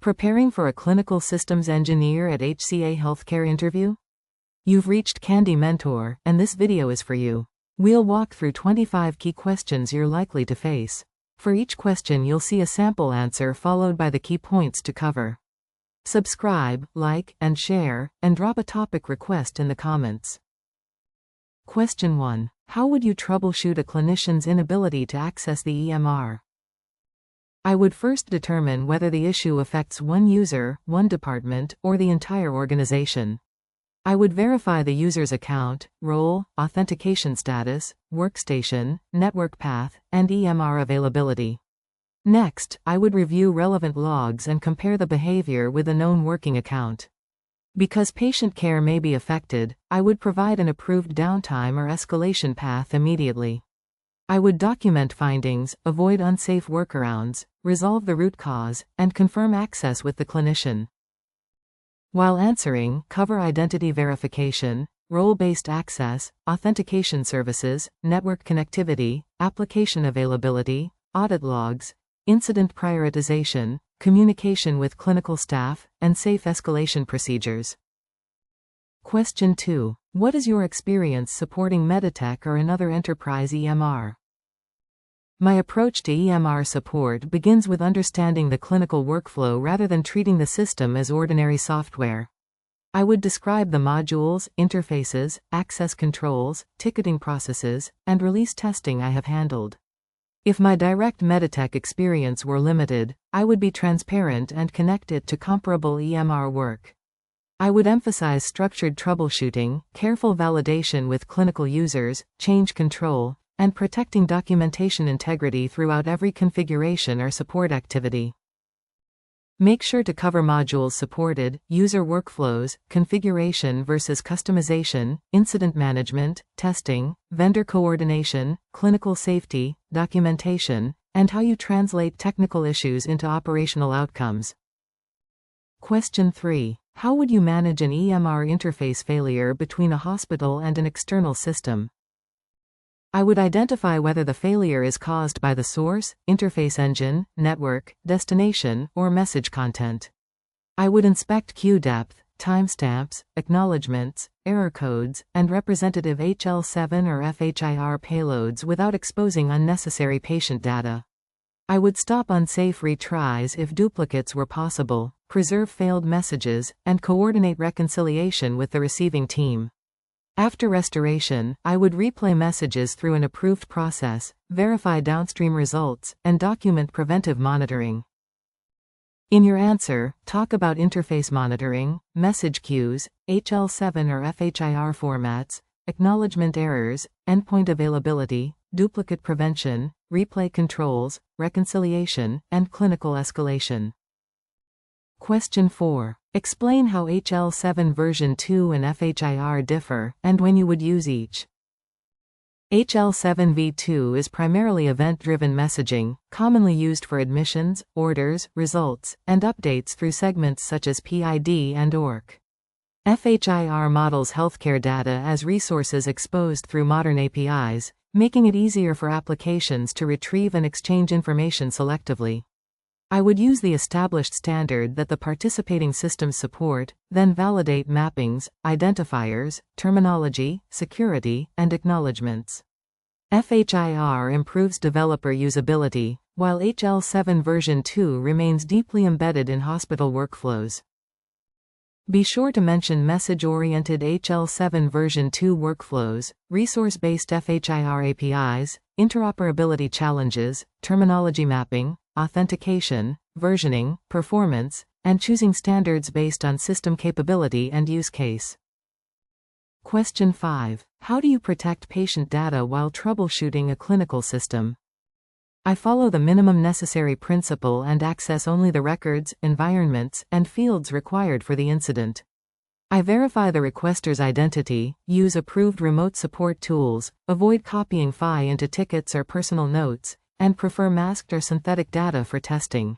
Preparing for a clinical systems engineer at HCA Healthcare interview? You've reached Candy Mentor, and this video is for you. We'll walk through 25 key questions you're likely to face. For each question you'll see a sample answer followed by the key points to cover. Subscribe, like, and share, and drop a topic request in the comments. Question 1. How would you troubleshoot a clinician's inability to access the EMR? I would first determine whether the issue affects one user, one department, or the entire organization. I would verify the user's account, role, authentication status, workstation, network path, and EMR availability. Next, I would review relevant logs and compare the behavior with a known working account. Because patient care may be affected, I would provide an approved downtime or escalation path immediately. I would document findings, avoid unsafe workarounds, resolve the root cause, and confirm access with the clinician. While answering, cover identity verification, role-based access, authentication services, network connectivity, application availability, audit logs, incident prioritization, communication with clinical staff, and safe escalation procedures. Question 2. What is your experience supporting Meditech or another enterprise EMR? My approach to EMR support begins with understanding the clinical workflow rather than treating the system as ordinary software. I would describe the modules, interfaces, access controls, ticketing processes, and release testing I have handled. If my direct Meditech experience were limited, I would be transparent and connect it to comparable EMR work. I would emphasize structured troubleshooting, careful validation with clinical users, change control, and protecting documentation integrity throughout every configuration or support activity. Make sure to cover modules supported, user workflows, configuration versus customization, incident management, testing, vendor coordination, clinical safety, documentation, and how you translate technical issues into operational outcomes. Question 3. How would you manage an EMR interface failure between a hospital and an external system? I would identify whether the failure is caused by the source, interface engine, network, destination, or message content. I would inspect queue depth, timestamps, acknowledgements, error codes, and representative HL7 or FHIR payloads without exposing unnecessary patient data. I would stop unsafe retries if duplicates were possible, preserve failed messages, and coordinate reconciliation with the receiving team. After restoration, I would replay messages through an approved process, verify downstream results, and document preventive monitoring. In your answer, talk about interface monitoring, message queues, HL7 or FHIR formats, acknowledgement errors, endpoint availability, duplicate prevention, replay controls, reconciliation, and clinical escalation. Question 4. Explain how HL7 version 2 and FHIR differ, and when you would use each. HL7 v2 is primarily event-driven messaging, commonly used for admissions, orders, results, and updates through segments such as PID and ORC. FHIR models healthcare data as resources exposed through modern APIs, making it easier for applications to retrieve and exchange information selectively. I would use the established standard that the participating systems support, then validate mappings, identifiers, terminology, security, and acknowledgements. FHIR improves developer usability, while HL7 version 2 remains deeply embedded in hospital workflows. Be sure to mention message-oriented HL7 version 2 workflows, resource-based FHIR APIs, interoperability challenges, terminology mapping, authentication, versioning, performance, and choosing standards based on system capability and use case. Question 5. How do you protect patient data while troubleshooting a clinical system? I follow the minimum necessary principle and access only the records, environments, and fields required for the incident. I verify the requester's identity, use approved remote support tools, avoid copying FHIR into tickets or personal notes, and prefer masked or synthetic data for testing.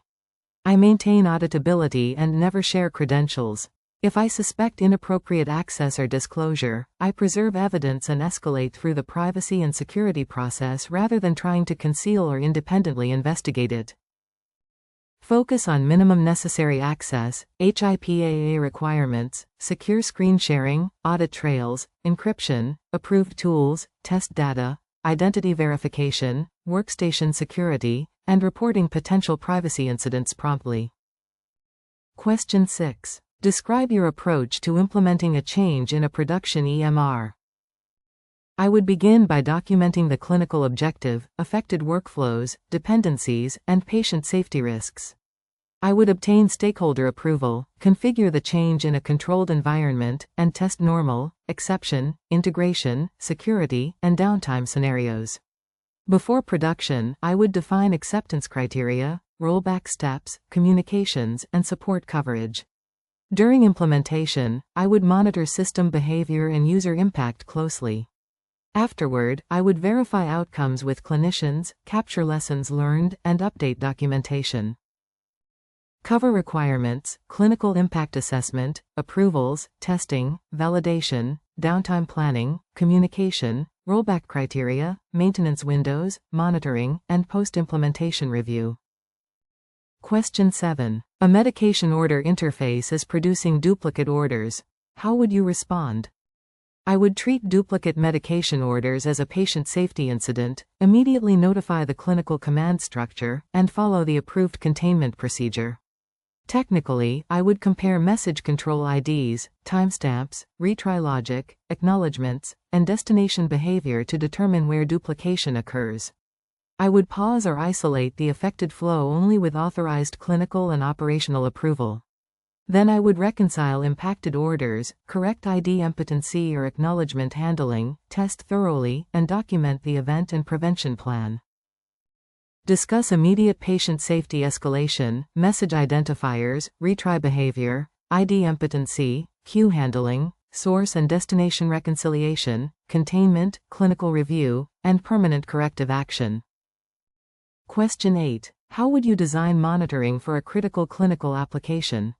I maintain auditability and never share credentials. If I suspect inappropriate access or disclosure, I preserve evidence and escalate through the privacy and security process rather than trying to conceal or independently investigate it. Focus on minimum necessary access, HIPAA requirements, secure screen sharing, audit trails, encryption, approved tools, test data, identity verification, workstation security, and reporting potential privacy incidents promptly. Question 6. Describe your approach to implementing a change in a production EMR. I would begin by documenting the clinical objective, affected workflows, dependencies, and patient safety risks. I would obtain stakeholder approval, configure the change in a controlled environment, and test normal, exception, integration, security, and downtime scenarios. Before production, I would define acceptance criteria, rollback steps, communications, and support coverage. During implementation, I would monitor system behavior and user impact closely. Afterward, I would verify outcomes with clinicians, capture lessons learned, and update documentation. Cover requirements, clinical impact assessment, approvals, testing, validation, downtime planning, communication, rollback criteria, maintenance windows, monitoring, and post-implementation review. Question 7. A medication order interface is producing duplicate orders. How would you respond? I would treat duplicate medication orders as a patient safety incident, immediately notify the clinical command structure, and follow the approved containment procedure. Technically, I would compare message control IDs, timestamps, retry logic, acknowledgements, and destination behavior to determine where duplication occurs. I would pause or isolate the affected flow only with authorized clinical and operational approval. Then I would reconcile impacted orders, correct ID impotency or acknowledgement handling, test thoroughly, and document the event and prevention plan. Discuss immediate patient safety escalation, message identifiers, retry behavior, ID impotency, queue handling, source and destination reconciliation, containment, clinical review, and permanent corrective action. Question 8. How would you design monitoring for a critical clinical application?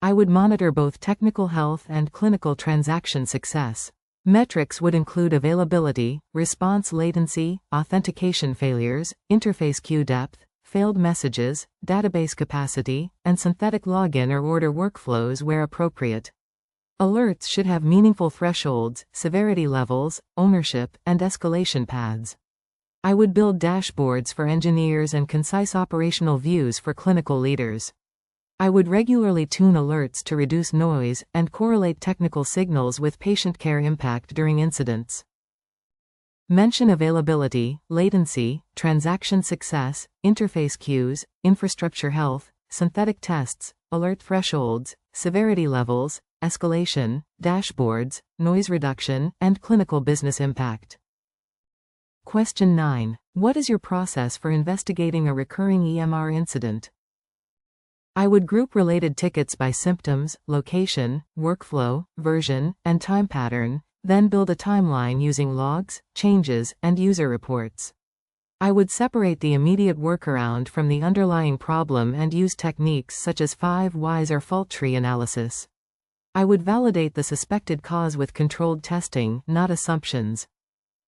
I would monitor both technical health and clinical transaction success. Metrics would include availability, response latency, authentication failures, interface queue depth, failed messages, database capacity, and synthetic login or order workflows where appropriate. Alerts should have meaningful thresholds, severity levels, ownership, and escalation paths. I would build dashboards for engineers and concise operational views for clinical leaders. I would regularly tune alerts to reduce noise and correlate technical signals with patient care impact during incidents. Mention availability, latency, transaction success, interface queues, infrastructure health, synthetic tests, alert thresholds, severity levels, escalation, dashboards, noise reduction, and clinical business impact. Question 9. What is your process for investigating a recurring EMR incident? I would group related tickets by symptoms, location, workflow, version, and time pattern, then build a timeline using logs, changes, and user reports. I would separate the immediate workaround from the underlying problem and use techniques such as 5 whys or fault tree analysis. I would validate the suspected cause with controlled testing, not assumptions.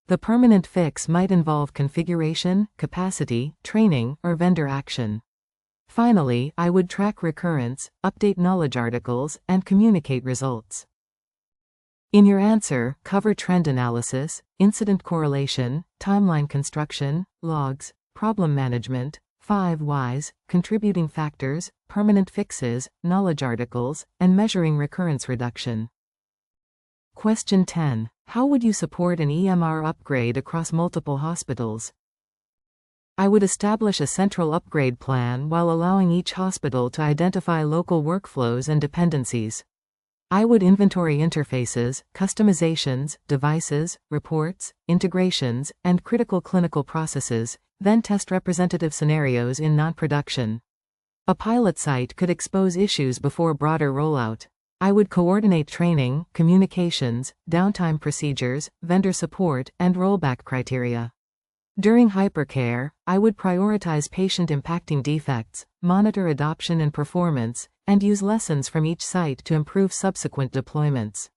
The permanent fix might involve configuration, capacity, training, or vendor action. Finally, I would track recurrence, update knowledge articles, and communicate results. In your answer, cover trend analysis, incident correlation, timeline construction, logs, problem management, 5 whys, contributing factors, permanent fixes, knowledge articles, and measuring recurrence reduction. Question 10. How would you support an EMR upgrade across multiple hospitals? I would establish a central upgrade plan while allowing each hospital to identify local workflows and dependencies. I would inventory interfaces, customizations, devices, reports, integrations, and critical clinical processes, then test representative scenarios in non-production. A pilot site could expose issues before broader rollout. I would coordinate training, communications, downtime procedures, vendor support, and rollback criteria. During hypercare, I would prioritize patient-impacting defects, monitor adoption and performance, and use lessons from each site to improve subsequent deployments.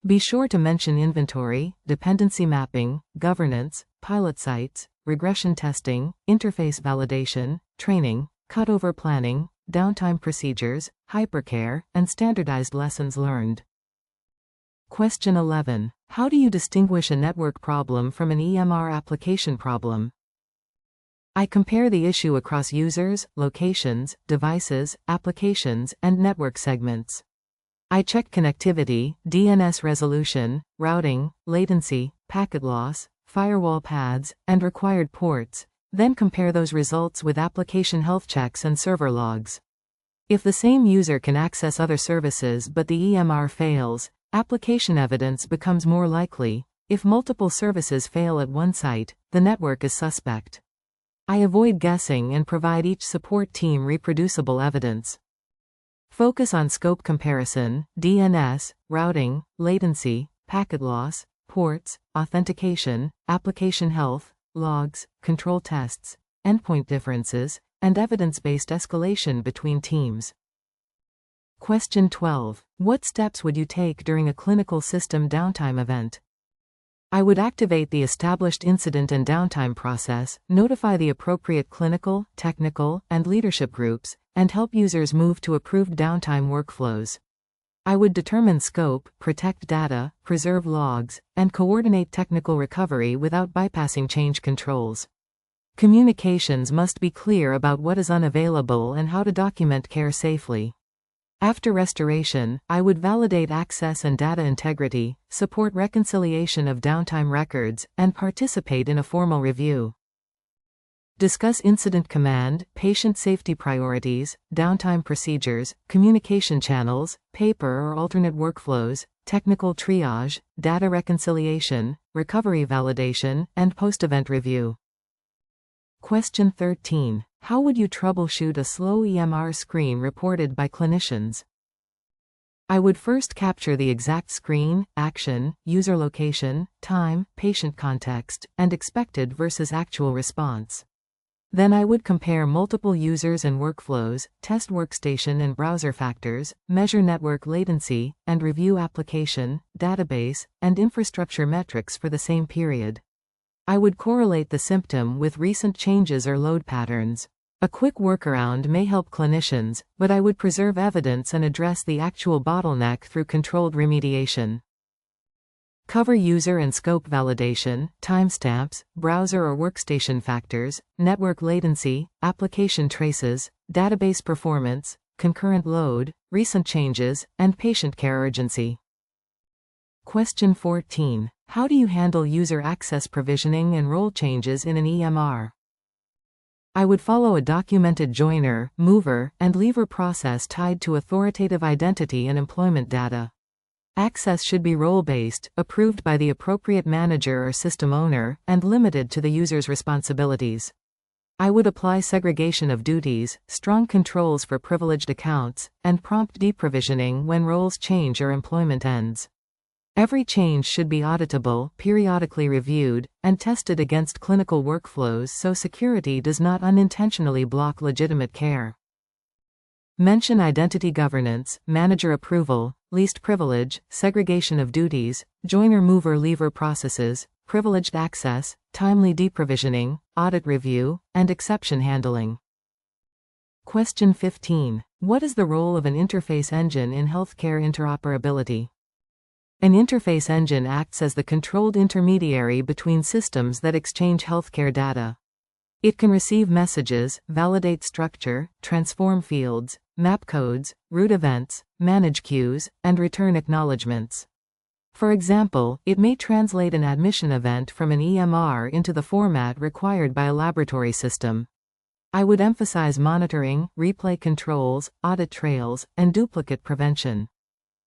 Be sure to mention inventory, dependency mapping, governance, pilot sites, regression testing, interface validation, training, cutover planning, downtime procedures, hypercare, and standardized lessons learned. Question 11. How do you distinguish a network problem from an EMR application problem? I compare the issue across users, locations, devices, applications, and network segments. I check connectivity, DNS resolution, routing, latency, packet loss, firewall paths, and required ports, then compare those results with application health checks and server logs. If the same user can access other services but the EMR fails, application evidence becomes more likely. If multiple services fail at one site, the network is suspect. I avoid guessing and provide each support team reproducible evidence. Focus on scope comparison, DNS, routing, latency, packet loss, ports, authentication, application health, logs, control tests, endpoint differences, and evidence-based escalation between teams. Question 12. What steps would you take during a clinical system downtime event? I would activate the established incident and downtime process, notify the appropriate clinical, technical, and leadership groups, and help users move to approved downtime workflows. I would determine scope, protect data, preserve logs, and coordinate technical recovery without bypassing change controls. Communications must be clear about what is unavailable and how to document care safely. After restoration, I would validate access and data integrity, support reconciliation of downtime records, and participate in a formal review. Discuss incident command, patient safety priorities, downtime procedures, communication channels, paper or alternate workflows, technical triage, data reconciliation, recovery validation, and post-event review. Question 13. How would you troubleshoot a slow EMR screen reported by clinicians? I would first capture the exact screen, action, user location, time, patient context, and expected versus actual response. Then I would compare multiple users and workflows, test workstation and browser factors, measure network latency, and review application, database, and infrastructure metrics for the same period. I would correlate the symptom with recent changes or load patterns. A quick workaround may help clinicians, but I would preserve evidence and address the actual bottleneck through controlled remediation. Cover user and scope validation, timestamps, browser or workstation factors, network latency, application traces, database performance, concurrent load, recent changes, and patient care urgency. Question 14. How do you handle user access provisioning and role changes in an EMR? I would follow a documented joiner, mover, and leaver process tied to authoritative identity and employment data. Access should be role-based, approved by the appropriate manager or system owner, and limited to the user's responsibilities. I would apply segregation of duties, strong controls for privileged accounts, and prompt deprovisioning when roles change or employment ends. Every change should be auditable, periodically reviewed, and tested against clinical workflows so security does not unintentionally block legitimate care. Mention identity governance, manager approval, least privilege, segregation of duties, joiner mover leaver processes, privileged access, timely deprovisioning, audit review, and exception handling. Question 15. What is the role of an interface engine in healthcare interoperability? An interface engine acts as the controlled intermediary between systems that exchange healthcare data. It can receive messages, validate structure, transform fields, map codes, route events, manage queues, and return acknowledgements. For example, it may translate an admission event from an EMR into the format required by a laboratory system. I would emphasize monitoring, replay controls, audit trails, and duplicate prevention.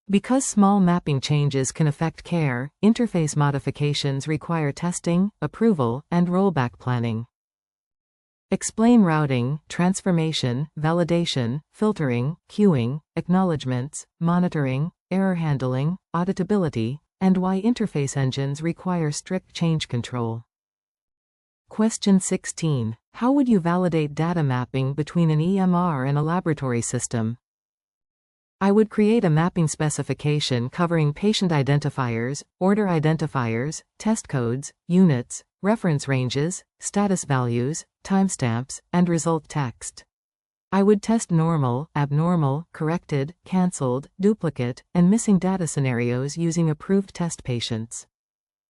Because small mapping changes can affect care, interface modifications require testing, approval, and rollback planning. Explain routing, transformation, validation, filtering, queuing, acknowledgements, monitoring, error handling, auditability, and why interface engines require strict change control. Question 16. How would you validate data mapping between an EMR and a laboratory system? I would create a mapping specification covering patient identifiers, order identifiers, test codes, units, reference ranges, status values, timestamps, and result text. I would test normal, abnormal, corrected, cancelled, duplicate, and missing data scenarios using approved test patients.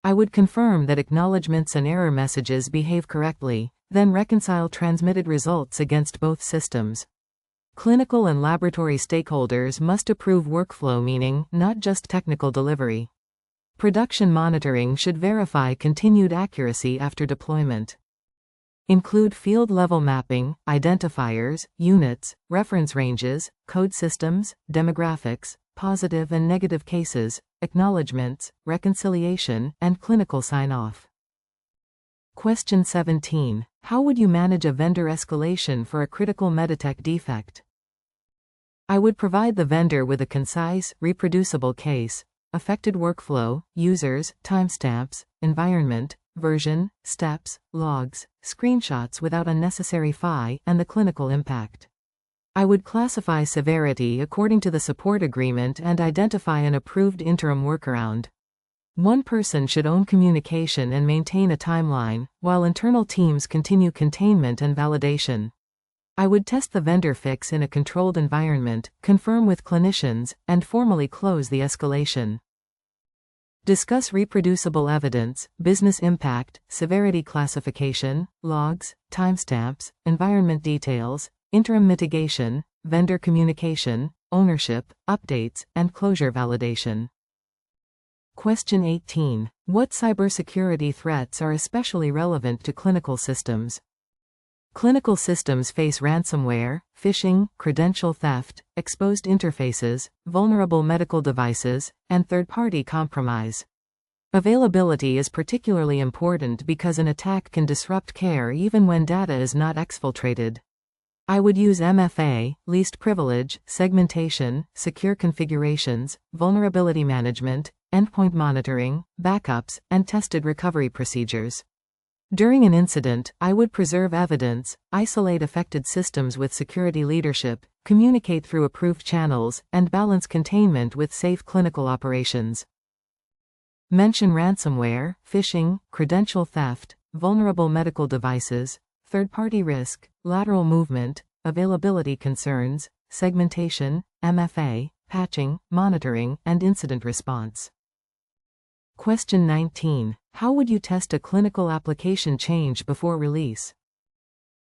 I would confirm that acknowledgements and error messages behave correctly, then reconcile transmitted results against both systems. Clinical and laboratory stakeholders must approve workflow, meaning not just technical delivery. Production monitoring should verify continued accuracy after deployment. Include field-level mapping, identifiers, units, reference ranges, code systems, demographics, positive and negative cases, acknowledgements, reconciliation, and clinical sign-off. Question 17. How would you manage a vendor escalation for a critical Meditech defect? I would provide the vendor with a concise, reproducible case, affected workflow, users, timestamps, environment, version, steps, logs, screenshots without unnecessary FHIR, and the clinical impact. I would classify severity according to the support agreement and identify an approved interim workaround. One person should own communication and maintain a timeline, while internal teams continue containment and validation. I would test the vendor fix in a controlled environment, confirm with clinicians, and formally close the escalation. Discuss reproducible evidence, business impact, severity classification, logs, timestamps, environment details, interim mitigation, vendor communication, ownership, updates, and closure validation. Question 18. What cybersecurity threats are especially relevant to clinical systems? Clinical systems face ransomware, phishing, credential theft, exposed interfaces, vulnerable medical devices, and third-party compromise. Availability is particularly important because an attack can disrupt care even when data is not exfiltrated. I would use MFA, least privilege, segmentation, secure configurations, vulnerability management, endpoint monitoring, backups, and tested recovery procedures. During an incident, I would preserve evidence, isolate affected systems with security leadership, communicate through approved channels, and balance containment with safe clinical operations. Mention ransomware, phishing, credential theft, vulnerable medical devices, third-party risk, lateral movement, availability concerns, segmentation, MFA, patching, monitoring, and incident response. Question 19. How would you test a clinical application change before release?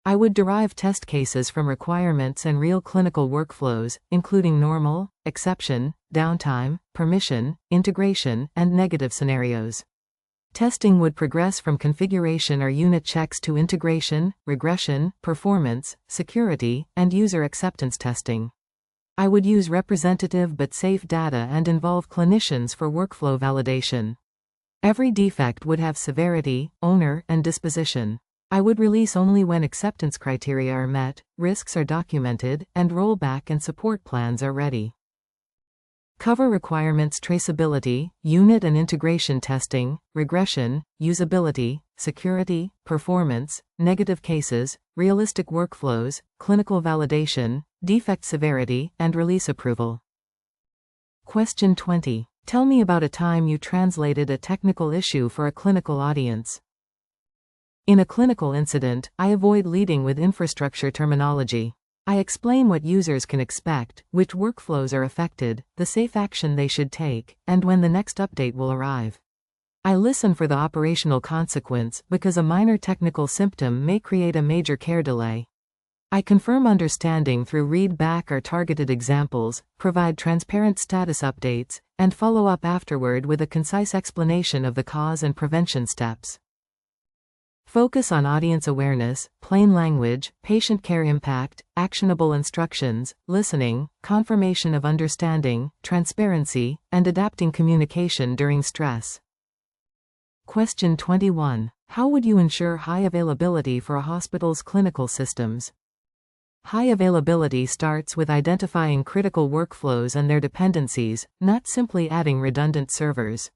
I would derive test cases from requirements and real clinical workflows, including normal, exception, downtime, permission, integration, and negative scenarios. Testing would progress from configuration or unit checks to integration, regression, performance, security, and user acceptance testing. I would use representative but safe data and involve clinicians for workflow validation. Every defect would have severity, owner, and disposition. I would release only when acceptance criteria are met, risks are documented, and rollback and support plans are ready. Cover requirements: traceability, unit and integration testing, regression, usability, security, performance, negative cases, realistic workflows, clinical validation, defect severity, and release approval. Question 20. Tell me about a time you translated a technical issue for a clinical audience. In a clinical incident, I avoid leading with infrastructure terminology. I explain what users can expect, which workflows are affected, the safe action they should take, and when the next update will arrive. I listen for the operational consequence because a minor technical symptom may create a major care delay. I confirm understanding through read-back or targeted examples, provide transparent status updates, and follow up afterward with a concise explanation of the cause and prevention steps. Focus on audience awareness, plain language, patient care impact, actionable instructions, listening, confirmation of understanding, transparency, and adapting communication during stress. Question 21. How would you ensure high availability for a hospital's clinical systems? High availability starts with identifying critical workflows and their dependencies, not simply adding redundant servers.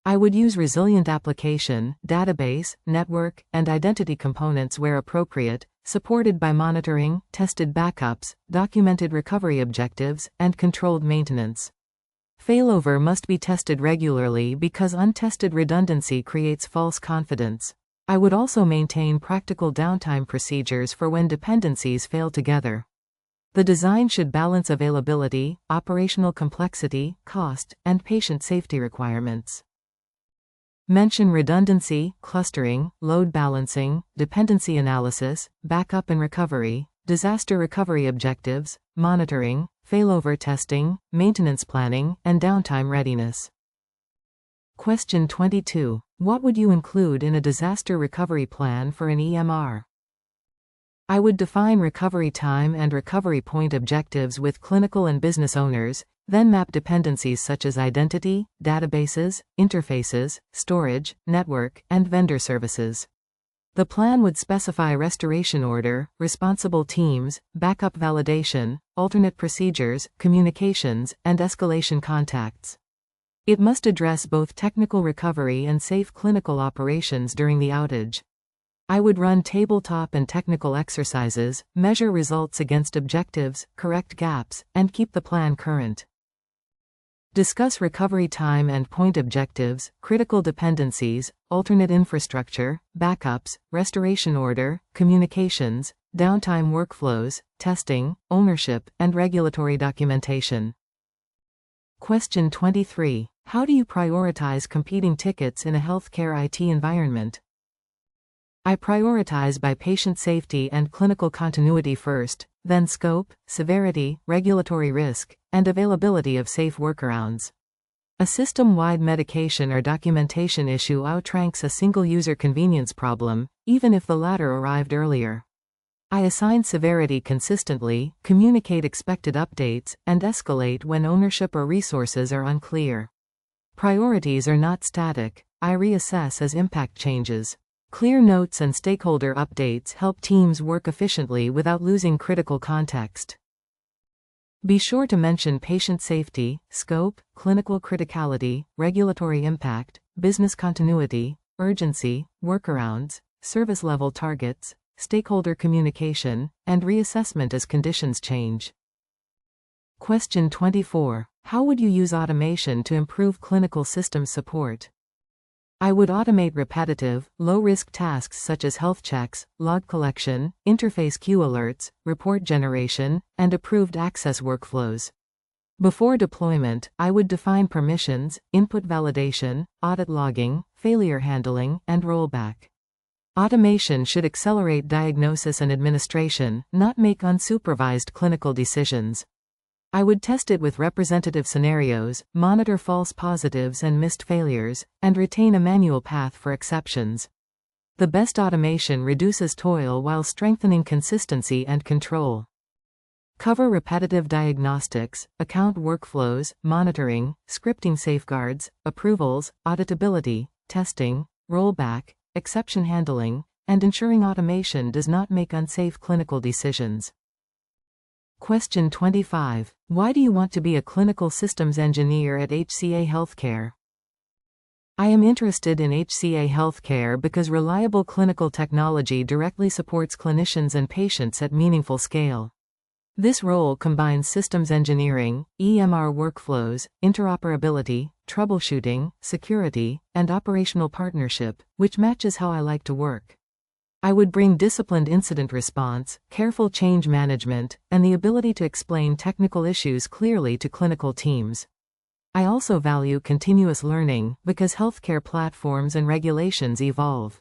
I would use resilient application, database, network, and identity components where appropriate, supported by monitoring, tested backups, documented recovery objectives, and controlled maintenance. Failover must be tested regularly because untested redundancy creates false confidence. I would also maintain practical downtime procedures for when dependencies fail together. The design should balance availability, operational complexity, cost, and patient safety requirements. Mention redundancy, clustering, load balancing, dependency analysis, backup and recovery, disaster recovery objectives, monitoring, failover testing, maintenance planning, and downtime readiness. Question 22. What would you include in a disaster recovery plan for an EMR? I would define recovery time and recovery point objectives with clinical and business owners, then map dependencies such as identity, databases, interfaces, storage, network, and vendor services. The plan would specify restoration order, responsible teams, backup validation, alternate procedures, communications, and escalation contacts. It must address both technical recovery and safe clinical operations during the outage. I would run tabletop and technical exercises, measure results against objectives, correct gaps, and keep the plan current. Discuss recovery time and point objectives, critical dependencies, alternate infrastructure, backups, restoration order, communications, downtime workflows, testing, ownership, and regulatory documentation. Question 23. How do you prioritize competing tickets in a healthcare IT environment? I prioritize by patient safety and clinical continuity first, then scope, severity, regulatory risk, and availability of safe workarounds. A system-wide medication or documentation issue outranks a single-user convenience problem, even if the latter arrived earlier. I assign severity consistently, communicate expected updates, and escalate when ownership or resources are unclear. Priorities are not static. I reassess as impact changes. Clear notes and stakeholder updates help teams work efficiently without losing critical context. Be sure to mention patient safety, scope, clinical criticality, regulatory impact, business continuity, urgency, workarounds, service level targets, stakeholder communication, and reassessment as conditions change. Question 24. How would you use automation to improve clinical system support? I would automate repetitive, low-risk tasks such as health checks, log collection, interface queue alerts, report generation, and approved access workflows. Before deployment, I would define permissions, input validation, audit logging, failure handling, and rollback. Automation should accelerate diagnosis and administration, not make unsupervised clinical decisions. I would test it with representative scenarios, monitor false positives and missed failures, and retain a manual path for exceptions. The best automation reduces toil while strengthening consistency and control. Cover repetitive diagnostics, account workflows, monitoring, scripting safeguards, approvals, auditability, testing, rollback, exception handling, and ensuring automation does not make unsafe clinical decisions. Question 25. Why do you want to be a clinical systems engineer at HCA Healthcare? I am interested in HCA Healthcare because reliable clinical technology directly supports clinicians and patients at meaningful scale. This role combines systems engineering, EMR workflows, interoperability, troubleshooting, security, and operational partnership, which matches how I like to work. I would bring disciplined incident response, careful change management, and the ability to explain technical issues clearly to clinical teams. I also value continuous learning because healthcare platforms and regulations evolve.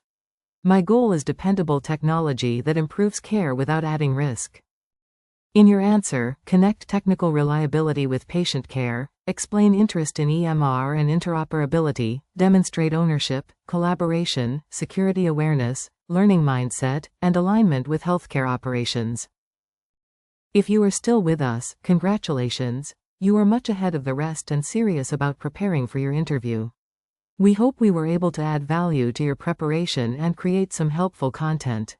My goal is dependable technology that improves care without adding risk. In your answer, connect technical reliability with patient care, explain interest in EMR and interoperability, demonstrate ownership, collaboration, security awareness, learning mindset, and alignment with healthcare operations. If you are still with us, congratulations, you are much ahead of the rest and serious about preparing for your interview. We hope we were able to add value to your preparation and create some helpful content.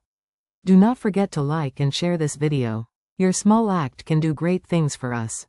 Do not forget to like and share this video. Your small act can do great things for us.